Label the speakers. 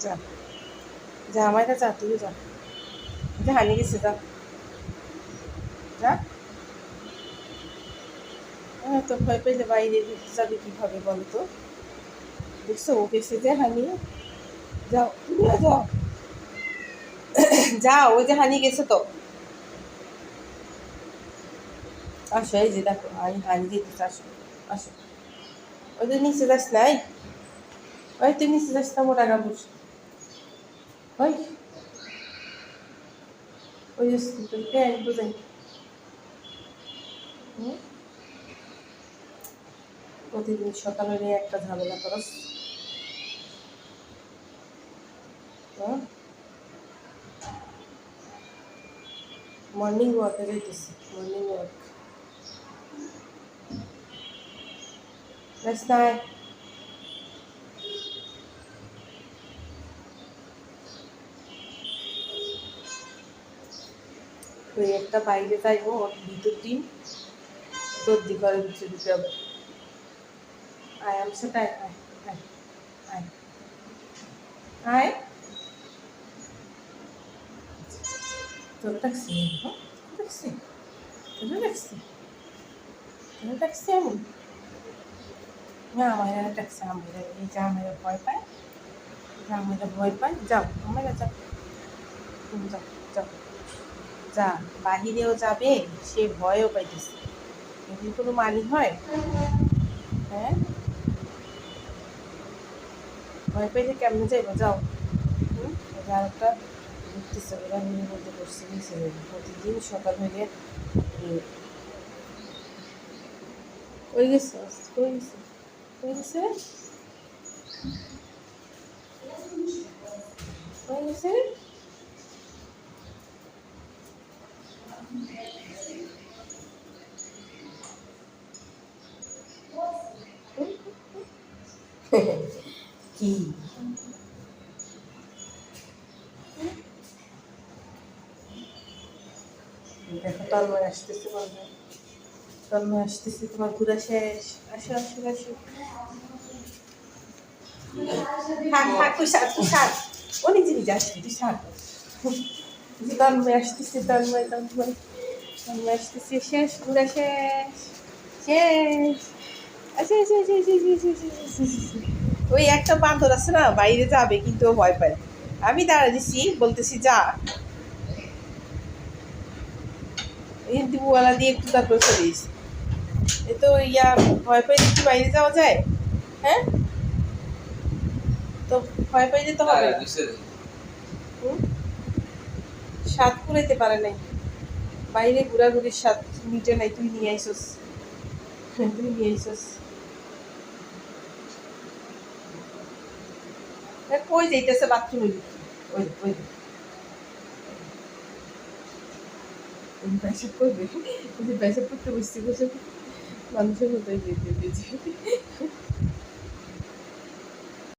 Speaker 1: যা যা আমার কাছে যা, তুই যা, যা হানি গেছে, যা যা। হ্যাঁ, তো ভয় পেলে বাইরে ঘুরতে যাবে কীভাবে বলো তো? দেখছো ও গেছে যে হানি, যাও তুমিও যাও, যাও, ওই যে হানি গেছে তো। আসো, এই যে দেখো আমি হানি যেতেছে, আসো আসো। ওই যে নিচে যাস নাই, ওই তুই নিচে যাস না, মোটা গাবুর। ওই ওই যে তোকে আমি বোঝাই। প্রতিদিন সকালে নিয়ে একটা ঝামেলা করস। মর্নিং ওয়াকে যাইতেছি, মর্নিং ওয়াক। যাস নাই? ওই একটা বাইরে যাইবো, ওর ভিতর দিন তোর দিঘরের ভিতরে ঢুকে যাবে। আয় আমি সাথে আয় আয় আয় আয় আয়। তোর ট্যাক্সি, হ্যাঁ ট্যাক্সি, তোর ট্যাক্সি, তোর ট্যাক্সি আমি না, আমার ট্যাক্সি আমার এই যে আমার ভয় পায়, যে আমার ভয় পায়। যাও আমার যাও, তুমি যাও যাও, যা। বাহিরেও যাবে, সে ভয়ও পাইতেছে, এগুলো কোনো মানি হয়? হ্যাঁ, ভয় পাইলে কেমনে যাইব? যাও। আর একটা ঘুরতেছে, ওরা নিজের মধ্যে করছে নিচে যাবে প্রতিদিন সকাল হইলে। কই গেছে, কই গেছে, কই গেছে, কই গেছে? কি দেখো, তন্ময় আসতেছে, বলবে তন্ময় আসতেছে, তোমার ঘুরা শেষ। আসো আসো আসো, থাক থাক, তুই সার, তুই সার, অনেক জিনিস আসবি, তুই সার। তন্ময় আসতেছে, তন্ময় তন্ময় তন্ময় আসতেছে, শেষ ঘুরা শেষ, শেষ। আচ্ছা আচ্ছা আচ্ছা আচ্ছা আচ্ছা আচ্ছা আচ্ছা। ওই একটা বান্দর আছে না, বাইরে যাবে কিন্তু ও ভয় পায়। আমি দাঁড়া দিছি, বলতেছি যা, হিন্দিওয়ালা দিয়ে একটু তারপর চলে গেছি। এ তো ইয়া, ভয় পাইলে কি বাইরে যাওয়া যায়? হ্যাঁ, তো ভয় পাইলে তো হবে না। স্বাদ কুড়াইতে পারে নাই, বাইরে ঘোরাঘুরির স্বাদ মিটে নাই, তুই নিয়ে আইসস, তুই নিয়ে আইসস। কই যাইতেছে বাথরুমে? ওই ওই পেশাব করবে, পেশাব করতে বসছি, বসে মানুষের মতোই যেতে দিয়েছি।